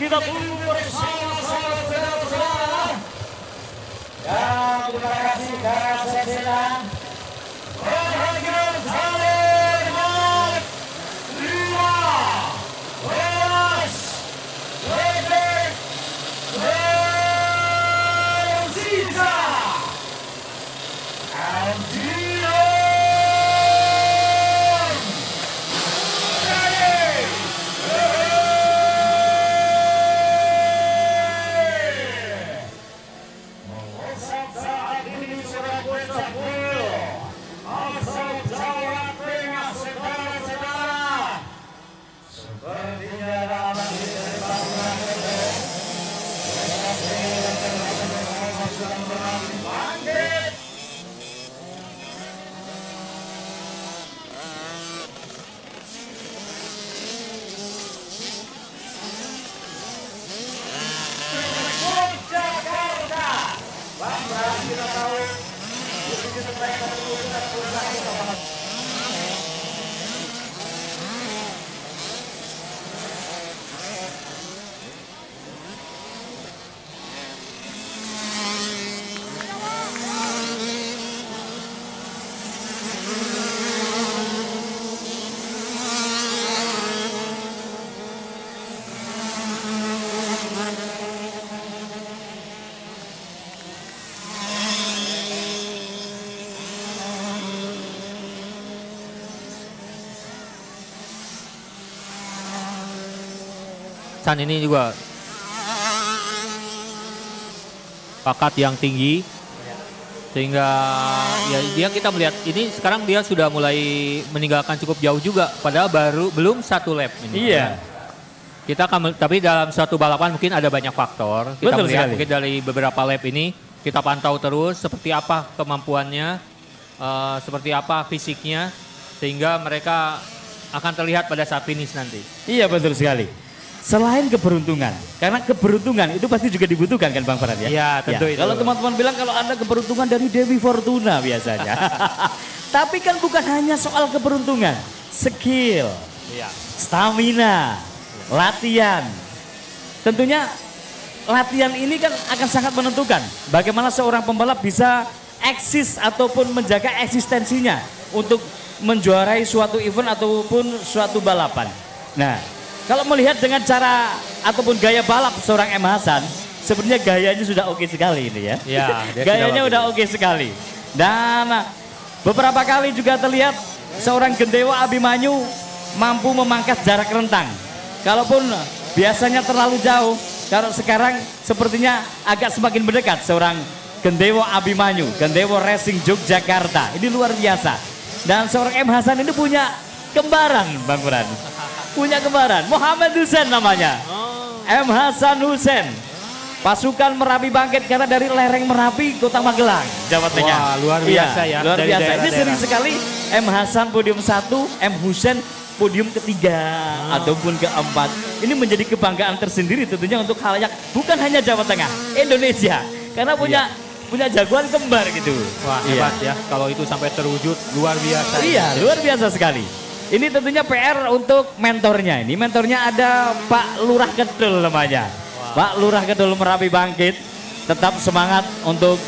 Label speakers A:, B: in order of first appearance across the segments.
A: kita tunggu bersama-sama saudara-saudara. Dan terima kasih karena sedang berhasil saling lima belas detik tersisa.
B: San ini juga bakat yang tinggi sehingga ya dia kita melihat ini sekarang dia sudah mulai meninggalkan cukup jauh juga padahal belum satu lap ini.
A: Iya.
B: Kita akan tapi dalam suatu balapan mungkin ada banyak faktor. Kita
A: Betul
B: melihat
A: sekali.
B: mungkin dari beberapa lap ini kita pantau terus seperti apa kemampuannya, seperti apa fisiknya sehingga mereka akan terlihat pada saat finish nanti.
A: Iya betul sekali. Selain keberuntungan, karena keberuntungan itu pasti juga dibutuhkan kan Bang Farhan ya?
B: Iya tentu itu.
A: Kalau teman-teman bilang kalau ada keberuntungan dari Dewi Fortuna biasanya. Tapi kan bukan hanya soal keberuntungan, skill, stamina, latihan. Tentunya latihan ini kan akan sangat menentukan bagaimana seorang pembalap bisa eksis ataupun menjaga eksistensinya untuk menjuarai suatu event ataupun suatu balapan. Nah, kalau melihat dengan cara ataupun gaya balap seorang M. Hasan, sebenarnya gayanya sudah oke sekali ini ya.
B: Iya,
A: gayanya udah oke sekali. Dan beberapa kali juga terlihat seorang Gendewo Abimanyu mampu memangkas jarak rentang. Kalaupun biasanya terlalu jauh, kalau sekarang sepertinya agak semakin mendekat seorang Gendewo Abimanyu, Gendewo Racing Yogyakarta. Ini luar biasa. Dan seorang M. Hasan ini punya kembaran Bang Farhan. Punya kembaran, Muhammad Hussein namanya. M. Hasan Hussein. Pasukan Merapi Bangkit karena dari lereng Merapi, Kota Magelang, Jawa Tengah.
B: Wah, luar biasa ya.
A: Luar
B: Dari
A: biasa. Ini
B: daerah-daerah.
A: sering sekali M. Hasan podium 1, M. Hussein podium ketiga ataupun keempat. Ini menjadi kebanggaan tersendiri tentunya untuk halayak bukan hanya Jawa Tengah, Indonesia. Karena punya jagoan kembar gitu.
B: Wah hebat ya kalau itu sampai terwujud luar biasa.
A: Iya, luar biasa sekali. Ini tentunya PR untuk mentornya. Ini mentornya ada Pak Lurah Kedul namanya. Pak Lurah Kedul Merapi Bangkit. Tetap semangat untuk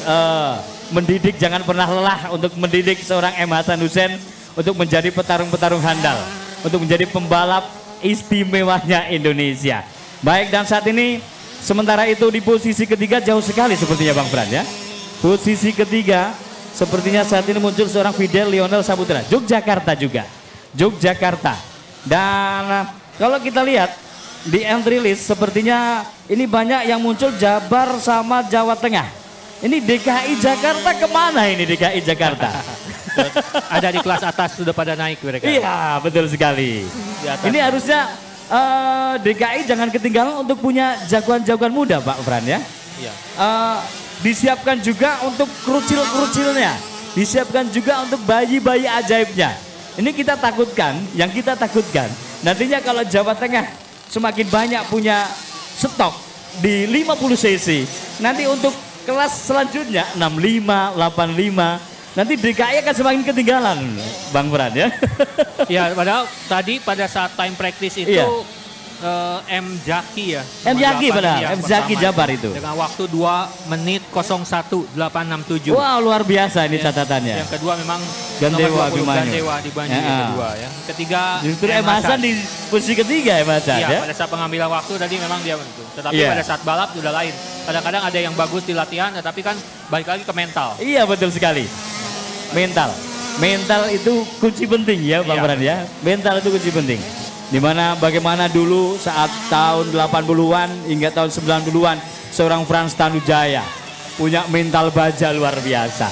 A: mendidik, jangan pernah lelah untuk mendidik seorang M. Hasan Hussein untuk menjadi petarung-petarung handal. Untuk menjadi pembalap istimewanya Indonesia. Baik, dan saat ini sementara itu di posisi ketiga jauh sekali sepertinya Bang Farhan ya. Posisi ketiga sepertinya saat ini muncul seorang Fidel Lionel Saputra. Yogyakarta juga. Yogyakarta. Dan kalau kita lihat di entry list sepertinya ini banyak yang muncul Jabar sama Jawa Tengah. Ini DKI Jakarta kemana ini DKI Jakarta?
B: Ada di kelas atas sudah pada naik mereka.
A: Iya betul sekali. Ini harusnya DKI jangan ketinggalan untuk punya jagoan-jagoan muda Pak Farhan ya.
B: Iya.
A: Disiapkan juga untuk kerucil-kerucilnya. Disiapkan juga untuk bayi-bayi ajaibnya. Ini kita takutkan, yang kita takutkan nantinya kalau Jawa Tengah semakin banyak punya stok di 50 cc, nanti untuk kelas selanjutnya 65, 85, nanti DKI akan semakin ketinggalan Bang Farhan ya.
B: Ya padahal tadi pada saat time practice itu
A: Iya.
B: M Jaki ya.
A: M Jaki
B: 8
A: benar,
B: yang
A: M Jaki
B: pertama
A: Jabar itu.
B: Dengan waktu 2 menit 01.867.
A: Wah, luar biasa ini catatannya.
B: Yang kedua memang
A: Gandewa
B: nomor 20,
A: Abimanyu.
B: Gandewa Abimanyu yang kedua ya. Ketiga
A: Justru M. Hasan di posisi ketiga M. Hasan
B: Iya,
A: ya.
B: pada saat pengambilan waktu tadi memang dia menentu. Tetapi
A: Iya.
B: pada saat balap sudah lain. Kadang-kadang ada yang bagus di latihan, tetapi kan balik lagi ke mental.
A: Iya betul sekali. Mental. Mental itu kunci penting ya Bang
B: Iya.
A: Fran ya. Mental itu kunci penting. Dimana bagaimana dulu saat tahun 80-an hingga tahun 90-an seorang Frans Tanujaya punya mental baja luar biasa.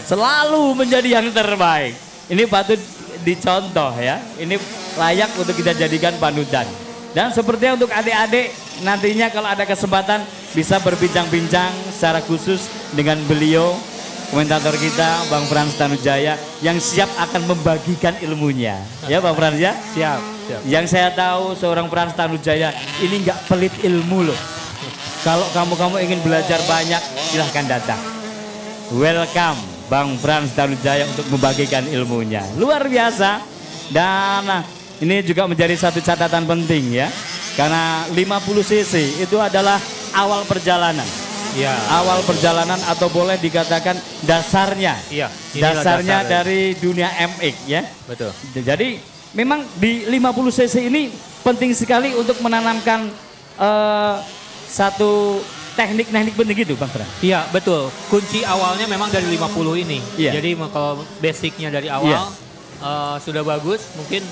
A: Selalu menjadi yang terbaik. Ini patut dicontoh ya. Ini layak untuk kita jadikan panutan. Dan sepertinya untuk adik-adik nantinya kalau ada kesempatan bisa berbincang-bincang secara khusus dengan beliau, komentator kita Bang Frans Tanujaya yang siap akan membagikan ilmunya. Ya Bang Frans ya?
B: Siap.
A: Yang saya tahu seorang Frans Tanujaya ini nggak pelit ilmu loh. Kalau kamu ingin belajar banyak silahkan datang. Welcome Bang Frans Tanujaya untuk membagikan ilmunya. Luar biasa. Dan ini juga menjadi satu catatan penting ya. Karena 50 cc itu adalah awal perjalanan.
B: Iya.
A: Awal perjalanan atau boleh dikatakan dasarnya.
B: Iya. inilah
A: Dasarnya
B: dasar.
A: dari dunia MX ya.
B: Betul.
A: Jadi memang di 50 cc ini penting sekali untuk menanamkan satu teknik-teknik penting gitu Bang Fran.
B: Iya, betul. Kunci awalnya memang dari 50 ini.
A: Iya.
B: Jadi kalau basicnya dari awal
A: Iya.
B: sudah bagus, mungkin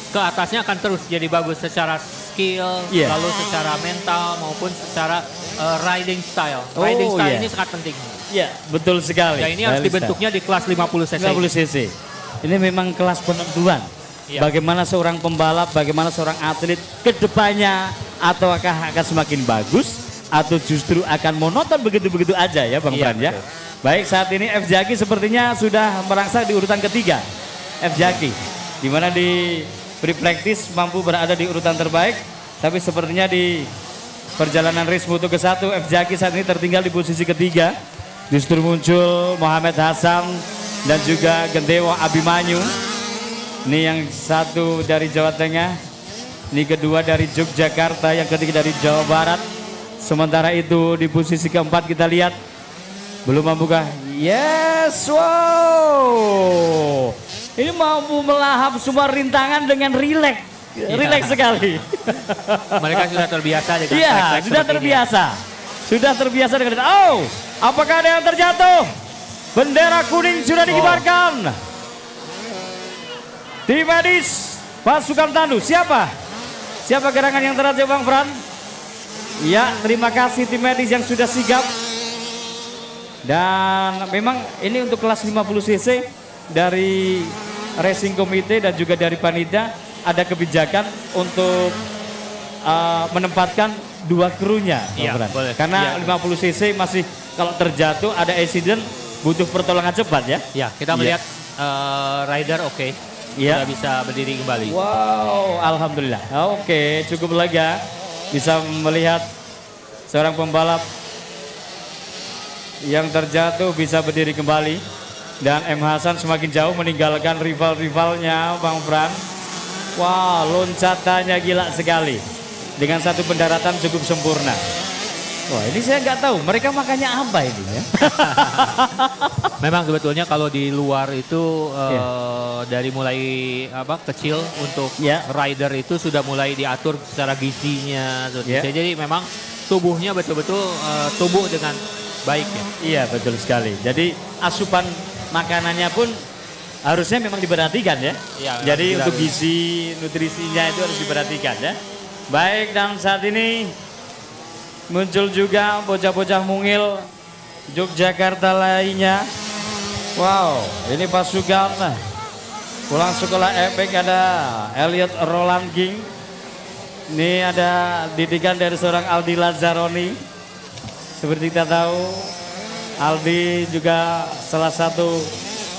B: ke atasnya akan terus jadi bagus secara skill,
A: Iya.
B: lalu secara mental maupun secara riding style.
A: Oh,
B: Riding style
A: iya.
B: ini sangat penting.
A: Iya, betul sekali.
B: Ya ini harus
A: Realista.
B: dibentuknya di kelas 50 cc.
A: 50 cc. Ini memang kelas penentuan.
B: Iya.
A: Bagaimana seorang pembalap, bagaimana seorang atlet ke depannya ataukah akan semakin bagus atau justru akan monoton begitu-begitu aja ya Bang
B: Iya,
A: Fran ya.
B: betul.
A: Baik, saat ini F Jaki sepertinya sudah merangsang di urutan ketiga. F Jaki di mana di free practice mampu berada di urutan terbaik, tapi sepertinya di perjalanan race Moto ke-1 F Jaki saat ini tertinggal di posisi ketiga. Justru muncul Muhammad Hasan dan juga Gandewa Abimanyu. Ini yang satu dari Jawa Tengah, ini kedua dari Yogyakarta, yang ketiga dari Jawa Barat. Sementara itu di posisi keempat kita lihat belum mampukah? Yes, wow. Ini mampu melahap semua rintangan dengan rileks. Rileks sekali.
B: Mereka sudah terbiasa dengan
A: Iya,
B: track-track
A: sudah
B: seperti ini.
A: terbiasa. Sudah terbiasa dengan oh, apakah ada yang terjatuh? Bendera kuning sudah dikibarkan. Tim medis pasukan Tandu, siapa? Siapa gerangan yang terjatuh Bang Fran? Ya, terima kasih tim medis yang sudah sigap. Dan memang ini untuk kelas 50 cc dari Racing Committee dan juga dari panitia ada kebijakan untuk menempatkan dua krunya, Bang
B: Iya,
A: Fran.
B: boleh.
A: Karena
B: Iya.
A: 50 cc masih kalau terjatuh ada accident butuh pertolongan cepat ya.
B: Ya, kita
A: Iya.
B: melihat rider oke.
A: Iya.
B: Sudah bisa berdiri kembali.
A: Wow, alhamdulillah. Oke, cukup lega bisa melihat seorang pembalap yang terjatuh bisa berdiri kembali. Dan M. Hasan semakin jauh meninggalkan rival-rivalnya Bang Fran. Wah, loncatannya gila sekali. Dengan satu pendaratan cukup sempurna. Wah, ini saya nggak tahu mereka makannya apa ini ya.
B: Memang sebetulnya kalau di luar itu
A: Iya.
B: dari mulai kecil untuk
A: Iya.
B: rider itu sudah mulai diatur secara gizinya.
A: Iya.
B: Jadi memang tubuhnya betul-betul tumbuh dengan baik ya.
A: Iya, betul sekali. Jadi asupan makanannya pun harusnya memang diperhatikan ya.
B: Iya, memang
A: Jadi
B: tidak
A: untuk
B: harus.
A: gizi, nutrisinya itu harus diperhatikan ya. Baik, dan saat ini muncul juga bocah-bocah mungil Yogyakarta lainnya. Wow, ini pasukan pulang sekolah epic ada Elliot Roland King. Ini ada didikan dari seorang Aldi Lazzaroni. Seperti kita tahu, Aldi juga salah satu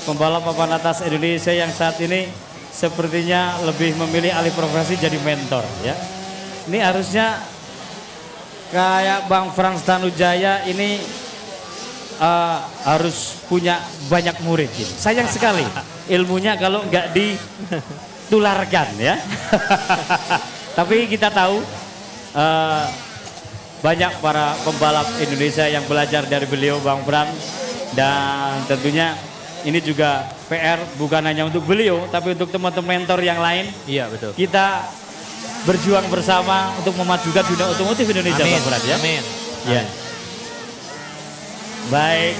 A: pembalap papan atas Indonesia yang saat ini sepertinya lebih memilih alih profesi jadi mentor ya. Ini harusnya kayak Bang Frans Tanujaya ini harus punya banyak murid gitu. Sayang sekali ilmunya kalau nggak ditularkan ya. Tapi kita tahu banyak para pembalap Indonesia yang belajar dari beliau Bang Pran. Dan tentunya ini juga PR bukan hanya untuk beliau tapi untuk teman-teman mentor yang lain.
B: Iya betul.
A: Kita berjuang bersama untuk memajukan dunia otomotif Indonesia.
B: Amin.
A: Bang Pran ya.
B: Amin.
A: Ya. Baik.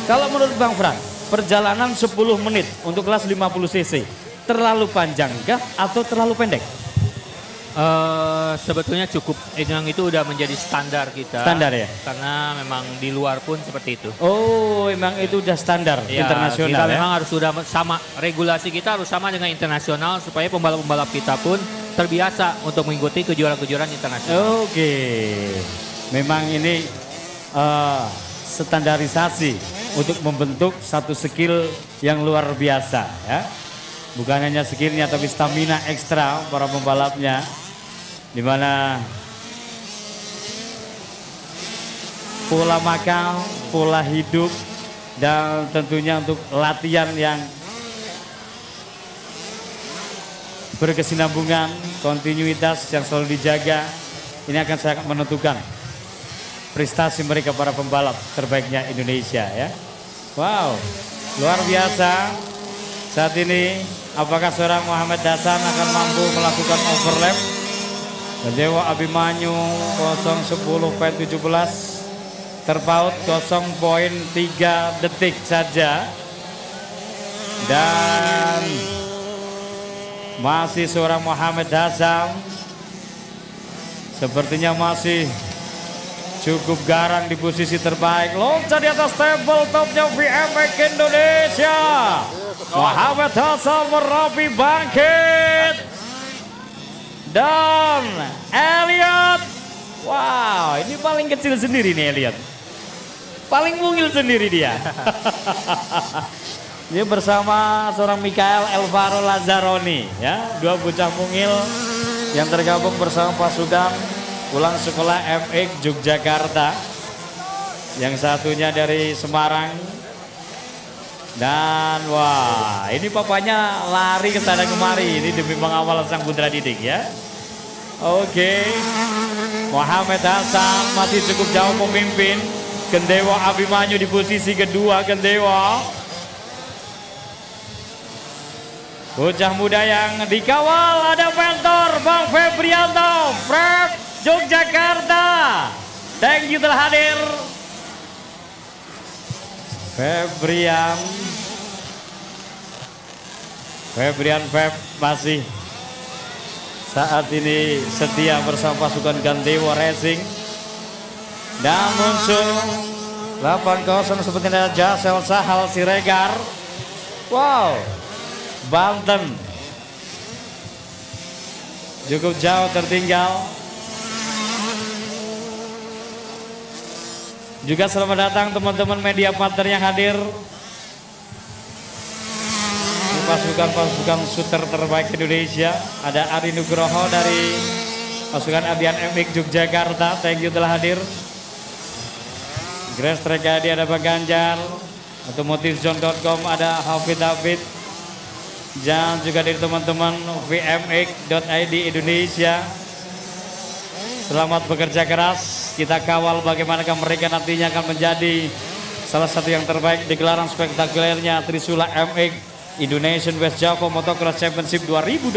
A: Kalau menurut Bang Pran, perjalanan 10 menit untuk kelas 50 cc terlalu panjangkah atau terlalu pendek?
B: Sebetulnya cukup, yang itu udah menjadi standar kita.
A: Standar ya?
B: Karena memang di luar pun seperti itu.
A: Oh, memang itu udah standar
B: Ya,
A: internasional
B: kita
A: ya?
B: memang harus sudah sama, regulasi kita harus sama dengan internasional supaya pembalap-pembalap kita pun terbiasa untuk mengikuti kejuaraan-kejuaraan internasional.
A: Oke, memang ini standarisasi untuk membentuk satu skill yang luar biasa ya. Bukan hanya skillnya tapi stamina ekstra para pembalapnya. Di mana pola makan, pola hidup, dan tentunya untuk latihan yang berkesinambungan, kontinuitas yang selalu dijaga, ini akan sangat menentukan prestasi mereka para pembalap terbaiknya Indonesia ya. Wow, luar biasa. Saat ini apakah seorang Muhammad Hasan akan mampu melakukan overlap? Dewa Abimanyu 010.17 terpaut 0.3 detik saja. Dan masih seorang Muhammad Hasan sepertinya masih cukup garang di posisi terbaik. Loncat di atas tabletopnya VMX Indonesia. Muhammad Hasan merapi bangkit. Dan Elliot. Wow, ini paling kecil sendiri nih Elliot. Paling mungil sendiri dia. Dia bersama seorang Mikael Elvaro Lazzaroni ya, dua bocah mungil yang tergabung bersama pasukan pulang sekolah MX Yogyakarta. Yang satunya dari Semarang. Dan wah, ini papanya lari ke sana kemari ini demi mengawal sang putra didik ya. Oke. Muhammad Hasan masih cukup jauh memimpin. Gendewa Abimanyu di posisi kedua. Gendewa bocah muda yang dikawal ada mentor Bang Febrianto, Prep Yogyakarta. Thank you telah hadir. Febrian Feb masih saat ini setia bersama pasukan Gandewa Racing. Dan muncul 80 seperti ada Jasel Sahal Siregar. Wow, Banten cukup jauh tertinggal. Juga selamat datang teman-teman media partner yang hadir. Pasukan shooter terbaik Indonesia. Ada Ari Nugroho dari pasukan Abian MX Yogyakarta. Thank you telah hadir. Grace Tregadi ada Bang Ganjar. Otomotifzone.com ada Hafid. Dan juga dari teman-teman vmx.id Indonesia. Selamat bekerja keras. Kita kawal bagaimanakah mereka nantinya akan menjadi salah satu yang terbaik di gelaran spektakulernya Trisula MX Indonesian West Java Motocross Championship 2022.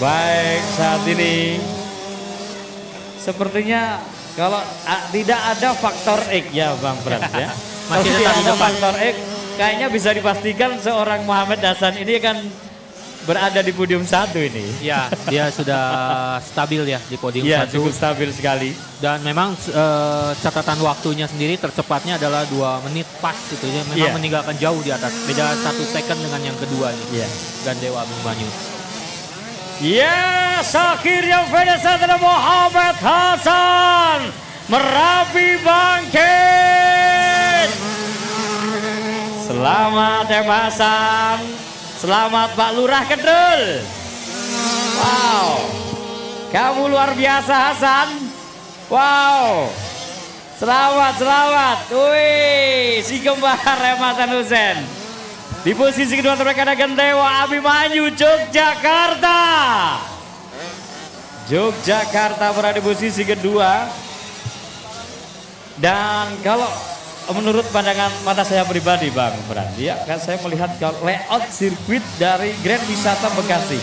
A: Baik, saat ini sepertinya kalau tidak ada faktor X ya Bang Frans ya.
B: Masih
A: tidak
B: ada
A: ada faktor X, kayaknya bisa dipastikan seorang Muhammad Hasan ini akan berada di podium 1 ini.
B: Ya, dia sudah stabil ya di podium 1.
A: Ya, cukup stabil sekali.
B: Dan memang catatan waktunya sendiri tercepatnya adalah 2 menit pas gitu ya. Memang meninggalkan jauh di atas. Beda 1 second dengan yang kedua nih. Gandewa Abimanyu.
A: Yes, akhirnya finish adalah Muhammad Hasan merapi bangkit. Selamat ya Hasan. Selamat Pak Lurah Kedul. Wow, kamu luar biasa Hasan. Wow, selamat. Wih, si kembar Hasan Hussein. Di posisi kedua terbaik ada Gandewa Abimanyu Yogyakarta. Yogyakarta berada di posisi kedua. Dan kalau menurut pandangan mata saya pribadi Bang Bran, ya kan saya melihat kalau layout sirkuit dari Grand Wisata Bekasi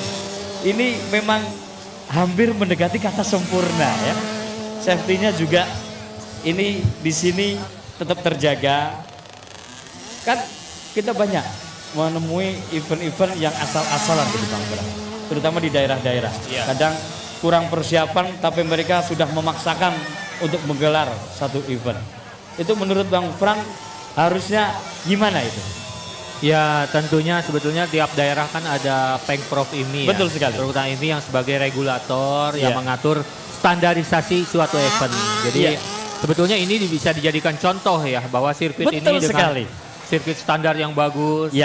A: ini memang hampir mendekati kata sempurna ya. Safety-nya juga ini di sini tetap terjaga. Kan kita banyak menemui event-event yang asal-asalan gitu Bang Bran, terutama di daerah-daerah. Kadang kurang persiapan tapi mereka sudah memaksakan untuk menggelar satu event. Itu menurut Bang Frank harusnya gimana itu?
B: Ya tentunya sebetulnya tiap daerah kan ada Pengprov IMI.
A: Betul
B: ya.
A: sekali.
B: Terutama IMI yang sebagai regulator yang mengatur standarisasi suatu event. Jadi sebetulnya ini bisa dijadikan contoh ya bahwa sirkuit ini dengan sirkuit standar yang bagus,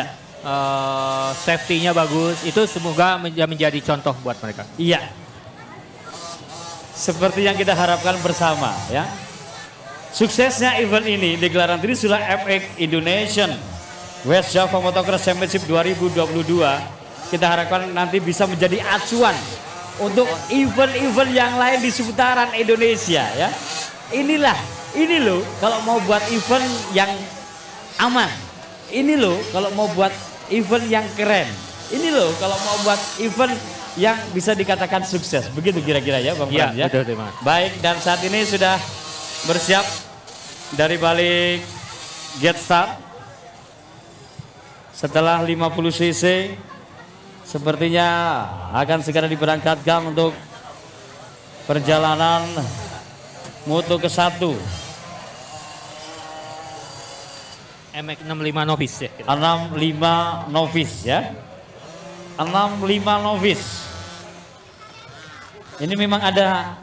B: safety-nya bagus, itu semoga menjadi contoh buat mereka.
A: Iya. Seperti yang kita harapkan bersama ya. Suksesnya event ini di gelaran Trisula FX Indonesian West Java Motocross Championship 2022 kita harapkan nanti bisa menjadi acuan untuk event-event yang lain di seputaran Indonesia ya. Ini loh kalau mau buat event yang aman. Ini loh kalau mau buat event yang keren. Ini loh kalau mau buat event yang bisa dikatakan sukses. Begitu kira-kira ya Bang Frans ya.
B: Betul,
A: baik, dan saat ini sudah bersiap dari balik gate start. Setelah 50 cc sepertinya akan segera diberangkatkan untuk perjalanan Moto ke-1.
B: MX65 novice ya.
A: 65 novice ya. 65 novice. Ini memang ada